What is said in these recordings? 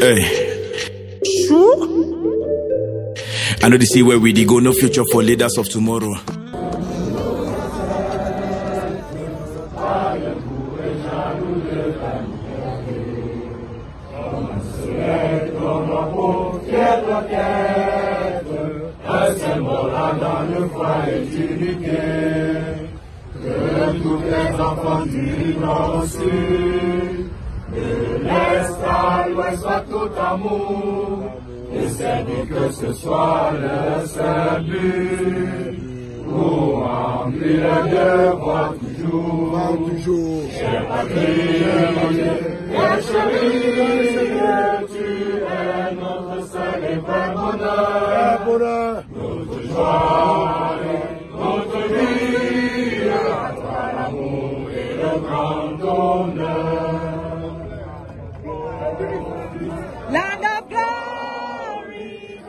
Hey. True? I know they see where we go, no future for leaders of tomorrow. Que tous les enfants du Nord de l'Est à l'Ouest soit tout amour, et c'est dit que ce soit le seul but, pour remplir le devoir toujours. Chère patrie, bien chérie, tu es notre seul et vrai bonheur, notre joie, notre vie, à toi l'amour et le grand honneur. Land of glory,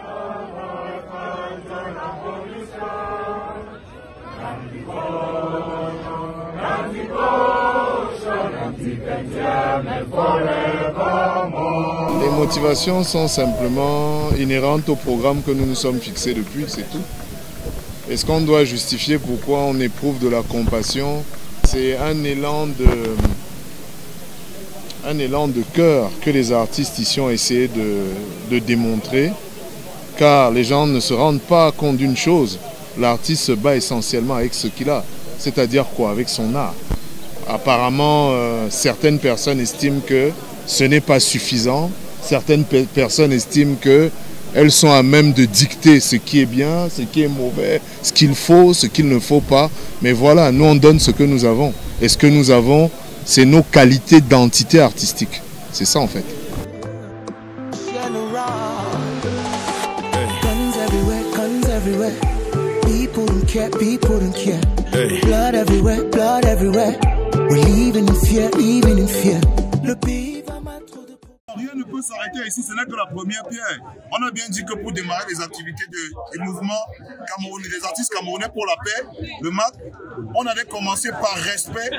les motivations sont simplement inhérentes au programme que nous nous sommes fixés depuis, c'est tout. Est-ce qu'on doit justifier pourquoi on éprouve de la compassion? C'est un élan de cœur que les artistes ici ont essayé de démontrer, car les gens ne se rendent pas compte d'une chose. L'artiste se bat essentiellement avec ce qu'il a, c'est-à-dire quoi? Avec son art. Apparemment, certaines personnes estiment que ce n'est pas suffisant, certaines personnes estiment qu'elles sont à même de dicter ce qui est bien, ce qui est mauvais, ce qu'il faut, ce qu'il ne faut pas. Mais voilà, nous on donne ce que nous avons. Et ce que nous avons, c'est nos qualités d'entité artistique. C'est ça en fait. Rien ne peut s'arrêter ici, ce n'est que la première pierre. On a bien dit que pour démarrer les activités du mouvement camerounais, des artistes camerounais pour la paix, le MAC, on allait commencer par respect,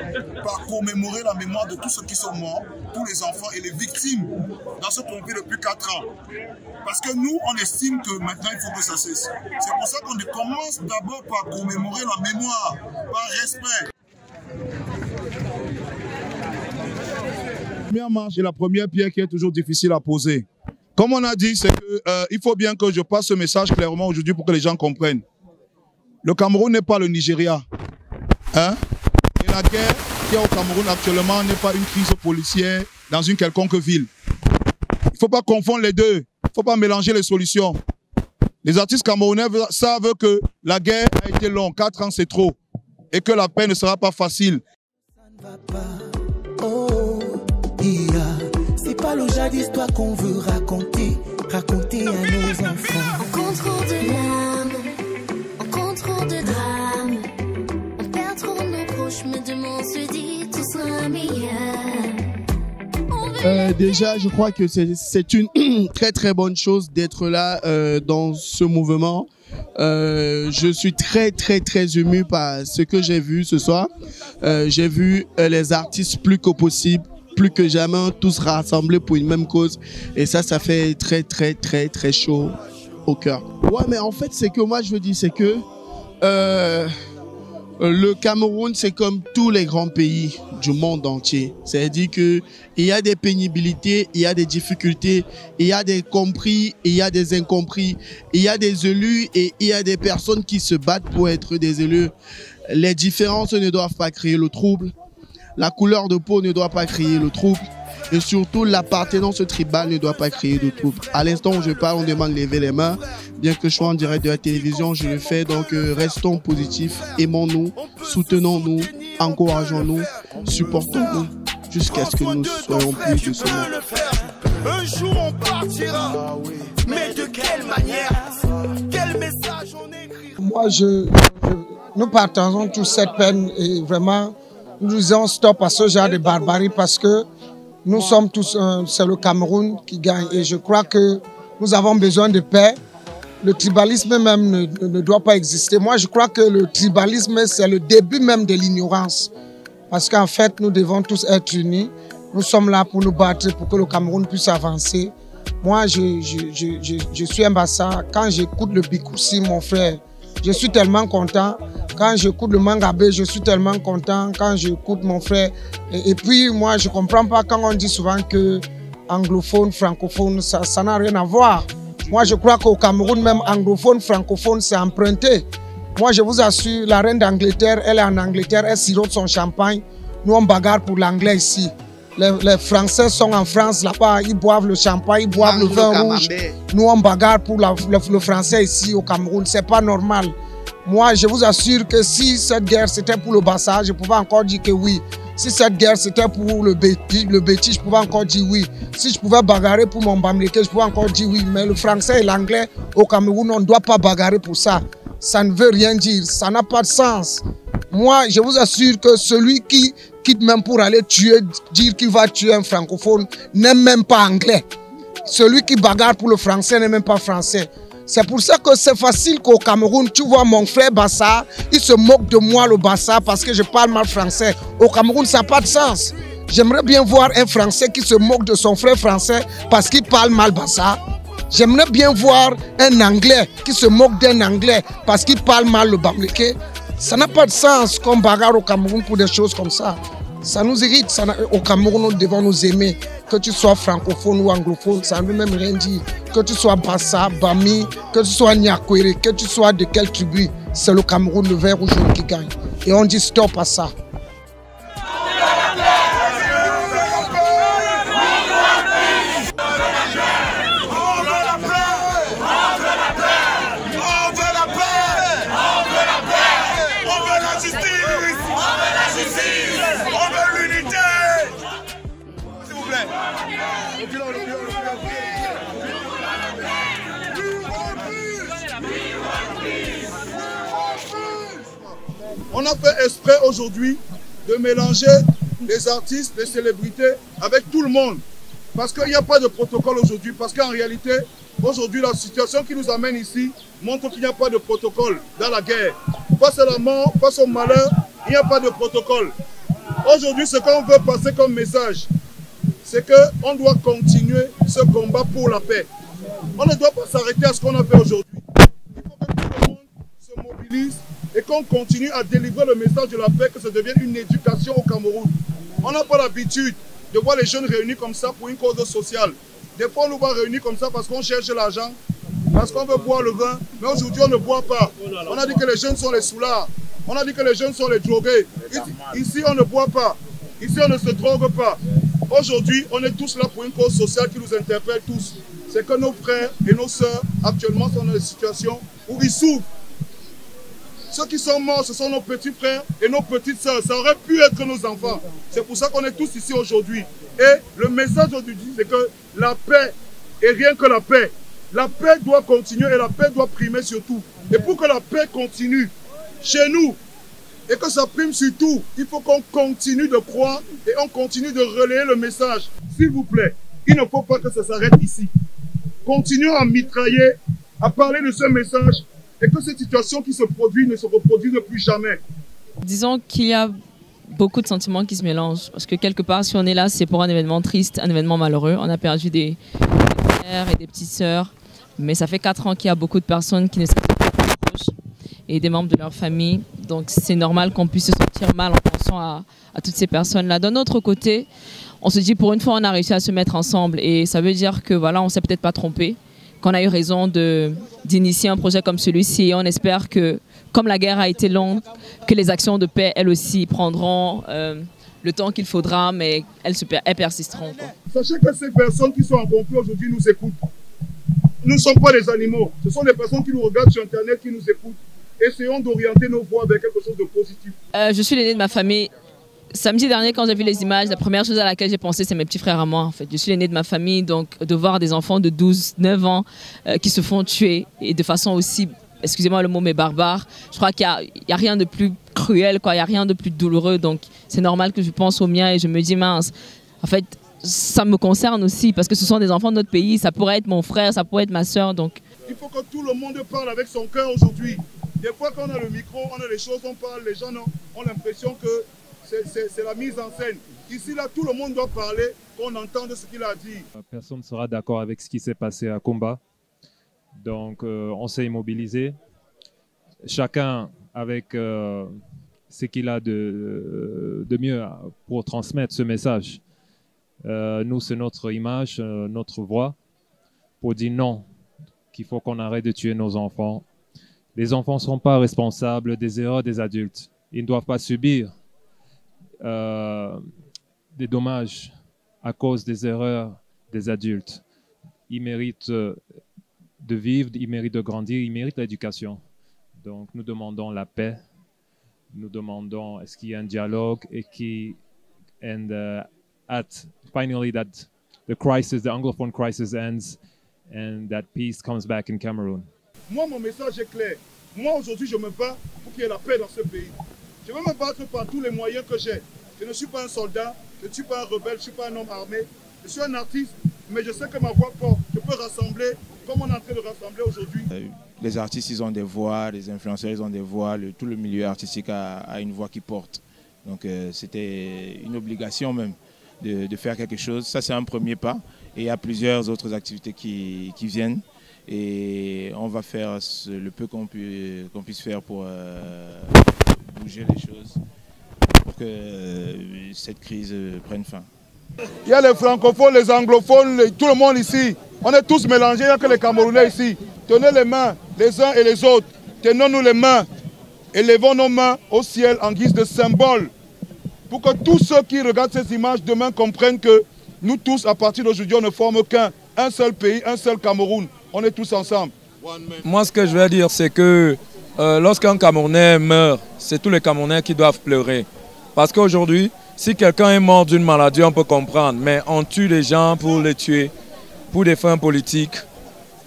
par commémorer la mémoire de tous ceux qui sont morts, tous les enfants et les victimes dans ce conflit depuis 4 ans. Parce que nous, on estime que maintenant, il faut que ça cesse. C'est pour ça qu'on commence d'abord par commémorer la mémoire, par respect. La première marche et la première pierre qui est toujours difficile à poser. Comme on a dit, c'est qu'il faut bien que je passe ce message clairement aujourd'hui pour que les gens comprennent. Le Cameroun n'est pas le Nigeria. Hein? Et la guerre qui est au Cameroun actuellement n'est pas une crise policière dans une quelconque ville. Il ne faut pas confondre les deux. Il ne faut pas mélanger les solutions. Les artistes camerounais savent que la guerre a été longue. 4 ans, c'est trop. Et que la paix ne sera pas facile. C'est pas le jadis d'histoire qu'on veut raconter à nos enfants. En contrôle de l'âme, en contrôle de drame, on perd trop nos proches, mais demain on se dit tout sera meilleur. Déjà, je crois que c'est une très très bonne chose d'être là dans ce mouvement. Je suis très ému par ce que j'ai vu ce soir. J'ai vu les artistes plus que possible, plus que jamais, tous rassemblés pour une même cause. Et ça fait très chaud au cœur. Ouais, mais en fait, c'est que moi, je veux dire, c'est que le Cameroun, c'est comme tous les grands pays du monde entier. C'est-à-dire qu'il y a des pénibilités, il y a des difficultés, il y a des compris, il y a des incompris, il y a des élus et il y a des personnes qui se battent pour être des élus. Les différences ne doivent pas créer le trouble. La couleur de peau ne doit pas créer le trouble. Et surtout, l'appartenance tribale ne doit pas créer de trouble. À l'instant où je parle, on demande de lever les mains. Bien que je sois en direct de la télévision, je le fais. Donc, restons positifs, aimons-nous, soutenons-nous, encourageons-nous, supportons-nous, jusqu'à ce que nous soyons plus de ce monde. Un jour, on partira. Mais de quelle manière? Quel message on écrit? Moi, nous partageons toute cette peine et vraiment, nous disons stop à ce genre de barbarie parce que nous sommes tous, c'est le Cameroun qui gagne et je crois que nous avons besoin de paix. Le tribalisme même ne doit pas exister. Moi, je crois que le tribalisme, c'est le début même de l'ignorance. Parce qu'en fait, nous devons tous être unis Nous sommes là pour nous battre, pour que le Cameroun puisse avancer. Moi, je suis un Bassa. Quand j'écoute le Bikoussi, mon frère, je suis tellement content. Quand j'écoute le Mangabé, je suis tellement content. Quand j'écoute mon frère. Et puis, moi, je ne comprends pas quand on dit souvent que anglophone, francophone, ça n'a rien à voir. Moi, je crois qu'au Cameroun, même anglophone, francophone, c'est emprunté. Moi, je vous assure, la reine d'Angleterre, elle est en Angleterre, elle sirote son champagne. Nous, on bagarre pour l'anglais ici. Les Français sont en France, là-bas, ils boivent le champagne, ils boivent le vin rouge. Nous, on bagarre pour le français ici au Cameroun. C'est pas normal. Moi, je vous assure que si cette guerre, c'était pour le Bassa, je pouvais encore dire que oui. Si cette guerre, c'était pour le Béti, je pouvais encore dire oui. Si je pouvais bagarrer pour mon Bamileke, je pouvais encore dire oui. Mais le français et l'anglais au Cameroun, on ne doit pas bagarrer pour ça. Ça ne veut rien dire. Ça n'a pas de sens. Moi, je vous assure que celui qui quitte même pour aller tuer, dire qu'il va tuer un francophone, n'aime même pas anglais. Celui qui bagarre pour le français n'est même pas français. C'est pour ça que c'est facile qu'au Cameroun, tu vois mon frère Bassa, il se moque de moi le Bassa parce que je parle mal français. Au Cameroun, ça n'a pas de sens. J'aimerais bien voir un Français qui se moque de son frère français parce qu'il parle mal Bassa. J'aimerais bien voir un Anglais qui se moque d'un Anglais parce qu'il parle mal le Bamileke. Ça n'a pas de sens qu'on bagarre au Cameroun pour des choses comme ça. Ça nous irrite. Au Cameroun, nous devons nous aimer. Que tu sois francophone ou anglophone, ça ne veut même rien dire. Que tu sois Bassa, Bami, que tu sois Nyakwere, que tu sois de quelle tribu, c'est le Cameroun, le vert ou jaune qui gagne. Et on dit stop à ça. On a fait exprès aujourd'hui de mélanger les artistes, les célébrités avec tout le monde. Parce qu'il n'y a pas de protocole aujourd'hui. Parce qu'en réalité, aujourd'hui, la situation qui nous amène ici montre qu'il n'y a pas de protocole dans la guerre. Face à la mort, face au malheur, il n'y a pas de protocole. Aujourd'hui, ce qu'on veut passer comme message, c'est qu'on doit continuer ce combat pour la paix. On ne doit pas s'arrêter à ce qu'on a fait aujourd'hui. Il faut que tout le monde se mobilise et qu'on continue à délivrer le message de la paix, que ça devienne une éducation au Cameroun. On n'a pas l'habitude de voir les jeunes réunis comme ça pour une cause sociale. Des fois, on nous voit réunis comme ça parce qu'on cherche l'argent, parce qu'on veut boire le vin, mais aujourd'hui, on ne boit pas. On a dit que les jeunes sont les soulards, on a dit que les jeunes sont les drogués. Ici, on ne boit pas, ici, on ne se drogue pas. Aujourd'hui, on est tous là pour une cause sociale qui nous interpelle tous. C'est que nos frères et nos sœurs, actuellement, sont dans des situations où ils souffrent. Ceux qui sont morts, ce sont nos petits frères et nos petites sœurs. Ça aurait pu être nos enfants. C'est pour ça qu'on est tous ici aujourd'hui. Et le message aujourd'hui, c'est que la paix et rien que la paix. La paix doit continuer et la paix doit primer surtout. Et pour que la paix continue chez nous et que ça prime surtout, il faut qu'on continue de croire et on continue de relayer le message. S'il vous plaît, il ne faut pas que ça s'arrête ici. Continuons à mitrailler, à parler de ce message et que cette situation qui se produit ne se reproduise plus jamais. Disons qu'il y a beaucoup de sentiments qui se mélangent parce que quelque part, si on est là, c'est pour un événement triste, un événement malheureux. On a perdu des frères et des petites sœurs, mais ça fait 4 ans qu'il y a beaucoup de personnes qui ne sont pas proches et des membres de leur famille. Donc c'est normal qu'on puisse se sentir mal en pensant à toutes ces personnes-là. D'un autre côté, on se dit pour une fois on a réussi à se mettre ensemble et ça veut dire que voilà, on s'est peut-être pas trompé, qu'on a eu raison d'initier un projet comme celui-ci et on espère que comme la guerre a été longue, que les actions de paix elles aussi prendront le temps qu'il faudra, mais elles persisteront, quoi. Sachez que ces personnes qui sont en conflit aujourd'hui nous écoutent. Nous ne sommes pas des animaux, ce sont des personnes qui nous regardent sur Internet, qui nous écoutent. Essayons d'orienter nos voix vers quelque chose de positif. Je suis l'aîné de ma famille. Samedi dernier, quand j'ai vu les images, la première chose à laquelle j'ai pensé, c'est mes petits frères à moi. En fait. Je suis l'aîné de ma famille, donc de voir des enfants de 12, 9 ans qui se font tuer et de façon aussi, excusez-moi le mot, mais barbare. Je crois qu'il n'y a rien de plus cruel, quoi. Il n'y a rien de plus douloureux. Donc c'est normal que je pense aux miens et je me dis, mince, en fait, ça me concerne aussi parce que ce sont des enfants de notre pays. Ça pourrait être mon frère, ça pourrait être ma soeur. Donc il faut que tout le monde parle avec son cœur aujourd'hui. Des fois, quand on a le micro, on a les choses, on parle, les gens ont l'impression que c'est la mise en scène. Ici, là, tout le monde doit parler, qu'on entende ce qu'il a dit. Personne ne sera d'accord avec ce qui s'est passé à Kumba. Donc, on s'est immobilisé. Chacun avec ce qu'il a de mieux pour transmettre ce message. Nous, c'est notre image, notre voix, pour dire non, qu'il faut qu'on arrête de tuer nos enfants. Les enfants ne sont pas responsables des erreurs des adultes. Ils ne doivent pas subir des dommages à cause des erreurs des adultes. Ils méritent de vivre, ils méritent de grandir, ils méritent l'éducation. Donc nous demandons la paix, nous demandons est-ce qu'il y a un dialogue et finally that the crisis, the Anglophone crisis ends and that peace comes back in Cameroon. Moi, mon message est clair. Moi, aujourd'hui, je me bats pour qu'il y ait la paix dans ce pays. Je vais me battre par tous les moyens que j'ai. Je ne suis pas un soldat, je ne suis pas un rebelle, je ne suis pas un homme armé. Je suis un artiste, mais je sais que ma voix porte. Je peux rassembler comme on est en train de rassembler aujourd'hui. Les artistes, ils ont des voix, les influenceurs, ils ont des voix. Tout le milieu artistique a une voix qui porte. Donc c'était une obligation même de faire quelque chose. Ça, c'est un premier pas. Et il y a plusieurs autres activités qui viennent. Et on va faire le peu qu'on puisse faire pour bouger les choses, pour que cette crise prenne fin. Il y a les francophones, les anglophones, tout le monde ici. On est tous mélangés, il n'y a que les Camerounais ici. Tenez les mains, les uns et les autres. Tenons-nous les mains. Élevons nos mains au ciel en guise de symbole. Pour que tous ceux qui regardent ces images demain comprennent que nous tous, à partir d'aujourd'hui, on ne forme un seul pays, un seul Cameroun. On est tous ensemble. Moi, ce que je veux dire, c'est que lorsqu'un Camerounais meurt, c'est tous les Camerounais qui doivent pleurer. Parce qu'aujourd'hui, si quelqu'un est mort d'une maladie, on peut comprendre. Mais on tue les gens pour les tuer, pour des fins politiques.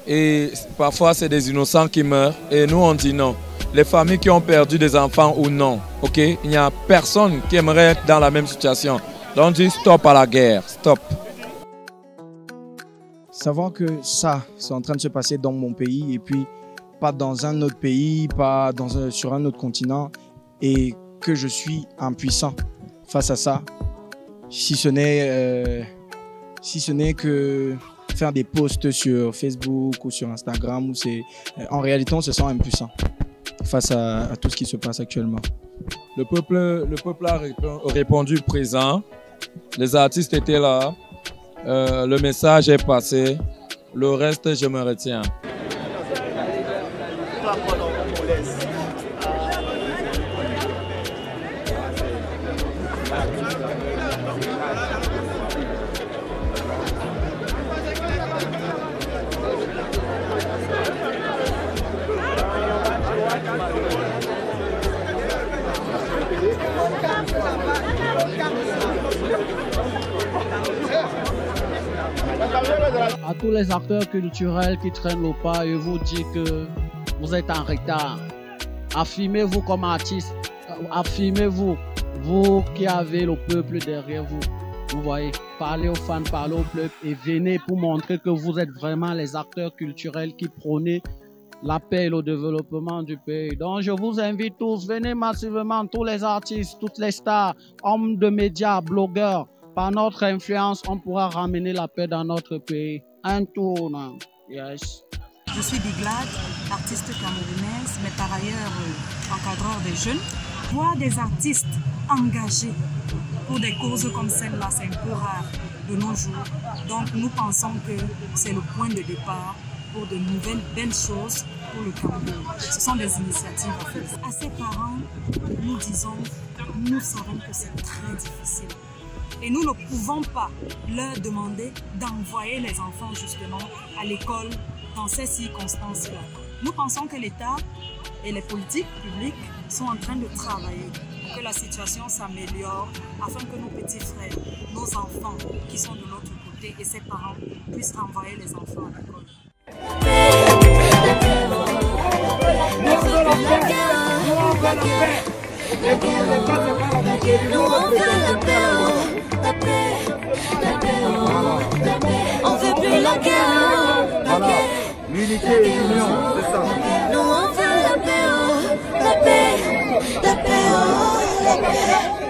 Et parfois, c'est des innocents qui meurent. Et nous, on dit non. Les familles qui ont perdu des enfants ou non, ok? Il n'y a personne qui aimerait être dans la même situation. Donc, on dit stop à la guerre, stop. Savant que ça, c'est en train de se passer dans mon pays et puis pas dans un autre pays, pas sur un autre continent et que je suis impuissant face à ça, si ce n'est que faire des posts sur Facebook ou sur Instagram, en réalité on se sent impuissant face à tout ce qui se passe actuellement. Le peuple a répondu présent, les artistes étaient là. Le message est passé, le reste je me retiens. À tous les acteurs culturels qui traînent le pas, je vous dis que vous êtes en retard. Affirmez-vous comme artiste, affirmez-vous, vous qui avez le peuple derrière vous. Vous voyez, parlez aux fans, parlez au peuple et venez pour montrer que vous êtes vraiment les acteurs culturels qui prônent la paix et le développement du pays. Donc je vous invite tous, venez massivement, tous les artistes, toutes les stars, hommes de médias, blogueurs. Par notre influence, on pourra ramener la paix dans notre pays. Un tournant. Yes. Je suis Biglad, artiste camerounaise, mais par ailleurs encadreur des jeunes. Voir des artistes engagés pour des causes comme celle-là, c'est un peu rare de nos jours. Donc nous pensons que c'est le point de départ pour de nouvelles belles choses pour le Cameroun. Ce sont des initiatives à faire. À ces parents, nous disons, nous savons que c'est très difficile. Et nous ne pouvons pas leur demander d'envoyer les enfants justement à l'école dans ces circonstances-là. Nous pensons que l'État et les politiques publiques sont en train de travailler pour que la situation s'améliore afin que nos petits frères, nos enfants qui sont de l'autre côté et ses parents puissent renvoyer les enfants à l'école. On veut plus la guerre. Voilà, l'unité et l'union, c'est ça. Nous on veut la paix, la paix, la paix, la paix.